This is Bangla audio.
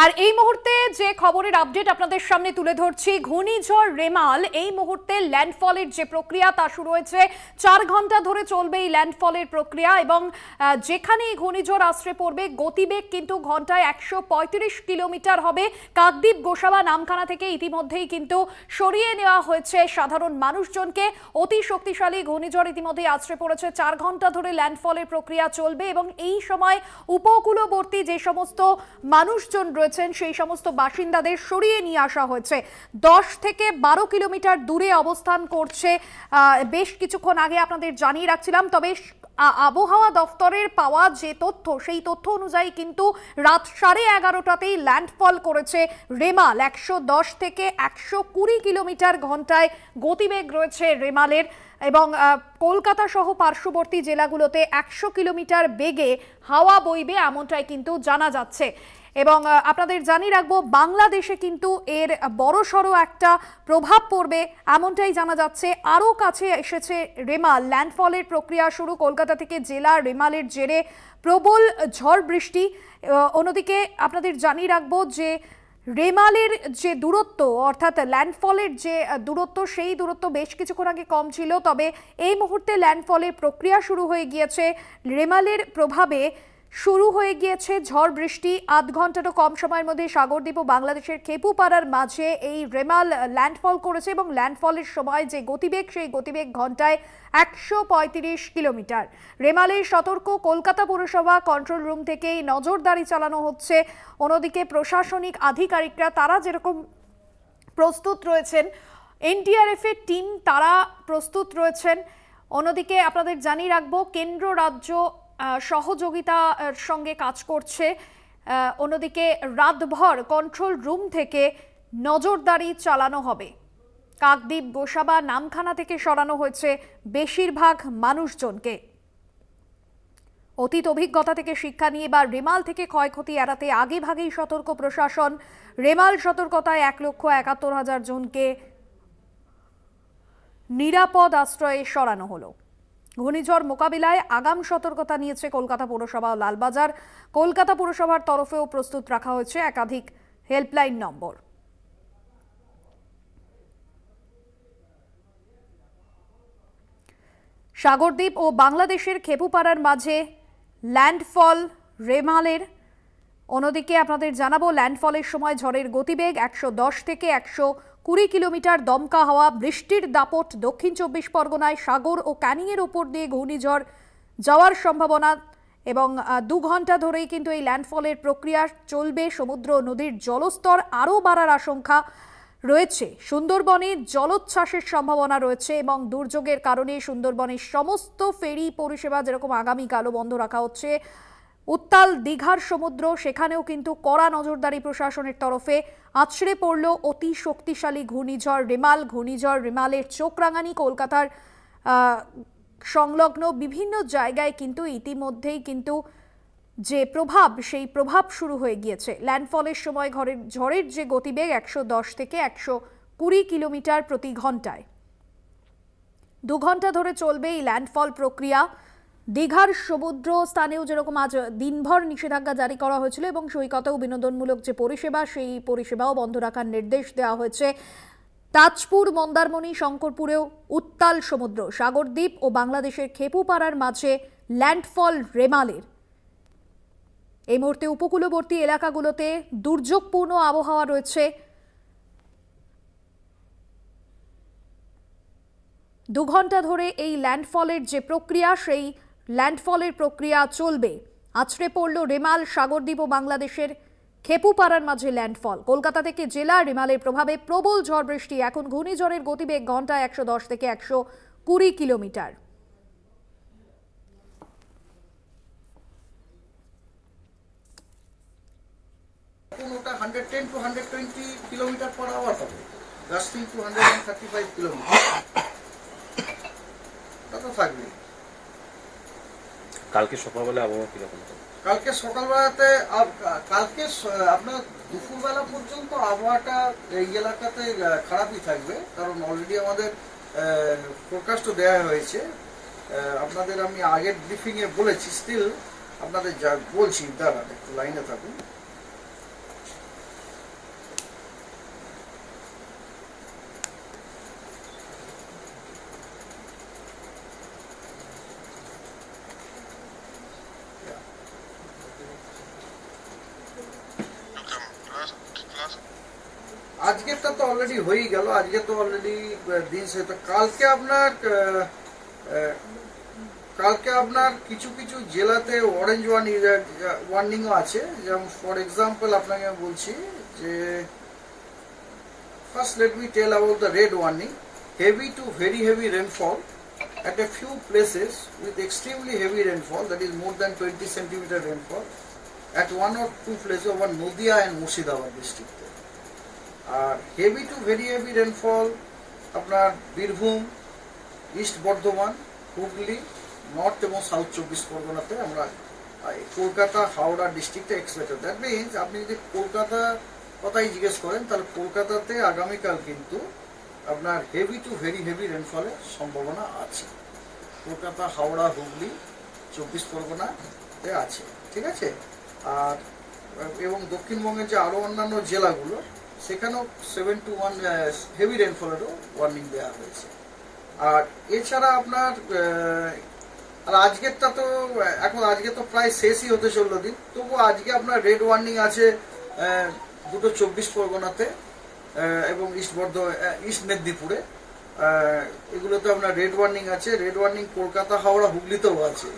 আর এই মুহূর্তে যে খবরের আপডেট আপনাদের সামনে তুলে ধরছি, ঘূর্ণিঝড় রেমাল এই মুহূর্তে ল্যান্ডফলের যে প্রক্রিয়া তা শুরু হয়েছে। 4 ঘন্টা ধরে চলবে এই ল্যান্ডফলের প্রক্রিয়া এবং যেখানে এই ঘূর্ণিঝড় আশ্রে পড়বে গতিবেগ কিন্তু ঘন্টায় 135 কিলোমিটার হবে। কাকদ্বীপ গোসাবা নামখানা থেকে ইতিমধ্যেই কিন্তু সরিয়ে নেওয়া হয়েছে সাধারণ মানুষজনকে। অতি শক্তিশালী ঘূর্ণিঝড় ইতিমধ্যেই আশ্রে পড়েছে। 4 ঘন্টা ধরে ল্যান্ডফলের প্রক্রিয়া চলবে এবং এই সময় উপকূলবর্তী যে সমস্ত মানুষজন সেই সমস্ত বাসিন্দাদের সরিয়ে নিয়ে আসা হয়েছে। 10 থেকে 12 কিলোমিটার দূরে অবস্থান করছে। বেশ কিছুক্ষণ আগে আপনাদের জানিয়ে রাখছিলাম। তবে আবহাওয়া দফতরের পাওয়া যে তথ্য, সেই তথ্য অনুযায়ী কিন্তু রাত 11:30টাতেই ল্যান্ডফল করেছে রেমাল। 110 থেকে 120 কিলোমিটার ঘন্টায় গতিবেগ রয়েছে রেমালের এবং কলকাতা সহ পার্শ্ববর্তী জেলাগুলোতে 100 কিলোমিটার বেগে হাওয়া বইবে এমনটাই কিন্তু জানা যাচ্ছে। এবং আপনাদের জানিয়ে রাখবো, বাংলাদেশে কিন্তু এর বড়সড় একটা প্রভাব পড়বে এমনটাই জানা যাচ্ছে। আরও কাছে এসেছে রেমাল। ল্যান্ডফলের প্রক্রিয়া শুরু কলকাতা থেকে জেলা। রেমালের জেরে প্রবল ঝড় বৃষ্টি। অন্যদিকে আপনাদের জানিয়ে রাখবো যে রেমালের যে দূরত্ব, অর্থাৎ ল্যান্ডফলের যে দূরত্ব, সেই দূরত্ব বেশ কিছুক্ষণ আগে কম ছিল। তবে এই মুহূর্তে ল্যান্ডফলের প্রক্রিয়া শুরু হয়ে গিয়েছে। রেমালের প্রভাবে শুরু হয়ে গিয়েছে ঝড় বৃষ্টি। আধ ঘন্টারও কম সময়ের মধ্যে সাগরদ্বীপ ও বাংলাদেশের খেপুপাড়ার মাঝে এই রেমাল ল্যান্ডফল করেছে এবং ল্যান্ডফলের সময় যে গতিবেগ, সেই গতিবেগ ঘন্টায় 135 কিলোমিটার। রেমালের সতর্ক কলকাতা পুরসভা কন্ট্রোল রুম থেকেই নজরদারি চালানো হচ্ছে। অন্যদিকে প্রশাসনিক আধিকারিকরা তারা যেরকম প্রস্তুত রয়েছেন, এনডিআরএফ এর টিম তারা প্রস্তুত রয়েছেন। অন্যদিকে আপনাদের জানিয়ে রাখবো, কেন্দ্র রাজ্য সহযোগিতার সঙ্গে কাজ করছে। অন্যদিকে রাতভর কন্ট্রোল রুম থেকে নজরদারি চালানো হবে। কাকদ্বীপ গোসাবা নামখানা থেকে সরানো হয়েছে বেশিরভাগ মানুষজনকে। অতীত অভিজ্ঞতা থেকে শিক্ষা নিয়ে বা রেমাল থেকে ক্ষয়ক্ষতি এড়াতে আগেভাগেই সতর্ক প্রশাসন। রেমাল সতর্কতায় 1,71,000 জনকে নিরাপদ আশ্রয়ে সরানো হলো। ঘূর্ণিঝড় মোকাবিলায় আগাম সতর্কতা নিয়েছে কলকাতা পুরসভা ও লালবাজার। কলকাতা পুরসভার তরফেও প্রস্তুত রাখা হয়েছে একাধিক হেল্পলাইন নম্বর। সাগরদ্বীপ ও বাংলাদেশের খেপুপাড়ার মাঝে ল্যান্ডফল রেমালের। অন্যদিকে আপনাদের জানাবো, ল্যান্ডফলের সময় ঝড়ের গতিবেগ 110 থেকে 120 কিলোমিটার। দমকা হাওয়া, বৃষ্টির দাপট। দক্ষিণ 24 পরগনায় সাগর ও ক্যানিংয়ের ওপর দিয়ে ঘূর্ণিঝড় যাওয়ার সম্ভাবনা এবং 2 ঘন্টা ধরেই কিন্তু এই ল্যান্ডফলের প্রক্রিয়া চলবে। সমুদ্র নদীর জলস্তর আরও বাড়ার আশঙ্কা রয়েছে। সুন্দরবনে জলোচ্ছ্বাসের সম্ভাবনা রয়েছে এবং দুর্যোগের কারণে সুন্দরবনের সমস্ত ফেরি পরিষেবা যেরকম আগামীকালও বন্ধ রাখা হচ্ছে। উত্তাল দীঘার সমুদ্র, সেখানেও কিন্তু কড়া নজরদারি প্রশাসনের তরফে। আছড়ে পড়ল অতি শক্তিশালী ঘূর্ণিঝড় রেমাল। ঘূর্ণিঝড় রেমালের চোখ রাঙানি কলকাতার সংলগ্ন বিভিন্ন জায়গায় কিন্তু ইতিমধ্যেই কিন্তু যে প্রভাব, সেই প্রভাব শুরু হয়ে গিয়েছে। ল্যান্ডফলের সময় ঝড়ের যে গতিবেগ 110 থেকে 120 কিলোমিটার প্রতি ঘন্টায়। 2 ঘন্টা ধরে চলবে এই ল্যান্ডফল প্রক্রিয়া। দীঘার সমুদ্র স্থানেও যেরকম আজ দিনভর নিষেধাজ্ঞা জারি করা হয়েছিল এবং সৈকতেও বিনোদনমূলক যে পরিষেবা, সেই পরিষেবাও বন্ধ রাখার নির্দেশ দেওয়া হয়েছে। তাজপুর, মন্দারমণি, শঙ্করপুরেও উত্তাল সমুদ্র। সাগরদ্বীপ ও বাংলাদেশের খেপুপাড়ার মাঝে ল্যান্ডফল রেমালের। এই মুহূর্তে উপকূলবর্তী এলাকাগুলোতে দুর্যোগপূর্ণ আবহাওয়া রয়েছে। 2 ঘন্টা ধরে এই ল্যান্ডফলের যে প্রক্রিয়া, সেই ল্যান্ডফলের প্রক্রিয়া চলবে। আছড়ে পড়ল রেমাল। সাগরদ্বীপ ও বাংলাদেশের খেপুপাড়ার মাঝে ল্যান্ডফল। কলকাতা থেকে জেলা। রেমালের প্রভাবে প্রবল ঝড় বৃষ্টি। এখন ঘূর্ণিঝড়ের গতিবেগ ঘন্টায় 110 থেকে 120 কিলোমিটার। কোনটা 110 to 120 কিলোমিটার পার আওয়ার হবে, গাস্টিং টু 135 কিলোমিটার। কত থাকবে? কালকে সকালবেলা আবহাওয়া কিরকম? কালকে সকালবেলাতে কালকে আপনার দুপুরবেলা পর্যন্ত আবহাওয়াটা এই এলাকাতে খারাপই থাকবে, কারণ অলরেডি আমাদের ফোরকাস্টও দেওয়া হয়েছে। আপনাদের আমি আগের ব্রিফিংয়ে বলেছি, স্টিল আপনাদের যা বলছি, দাঁড়ান একটু লাইনে থাকুন। আজকেরটা তো অলরেডি হয়েই গেল, আজকে তো অলরেডি দিন শেষ। কালকে আপনার কিছু কিছু জেলাতে অরেঞ্জ ওয়ার্নিংও আছে। যেমন ফর এক্সাম্পল আপনাকে বলছি যে, first let me tell about the red warning. Heavy to very heavy rainfall at a few places with extremely heavy rainfall, that is more than 20 centimeter rainfall at one or two places over Nadia and Murshidabad district. Heavy to very heavy rainfall আপনার বীরভূম, ইস্ট বর্ধমান, হুগলি, নর্থ এবং সাউথ 24 পরগনাতে আমরা কলকাতা, হাওড়া ডিস্ট্রিক্টে এক্সপেক্টেড। দ্যাট মিনস আপনি যদি কলকাতা কথাই জিজ্ঞেস করেন, তাহলে কলকাতাতে আগামীকাল কিন্তু আপনার হেভি টু ভেরি হেভি রেনফলের সম্ভাবনা আছে। কলকাতা, হাওড়া, হুগলি, 24 পরগনাতে আছে, ঠিক আছে। আর এবং দক্ষিণবঙ্গের যে আরো অন্যান্য জেলাগুলো, সেখানেও 7 to 1 হেভি রেনফলেরও ওয়ার্নিং দেওয়া হয়েছে। আর এছাড়া আপনার আর আজকেরটা তো আজকে তো প্রায় শেষই হতে চললো দিন, তবু আজকে আপনার রেড ওয়ার্নিং আছে দুটো 24 পরগনাতে এবং ইস্ট মেদিনীপুরে। এগুলোতে আপনার রেড ওয়ার্নিং আছে। রেড ওয়ার্নিং কলকাতা, হাওড়া, হুগলিতেও আছে।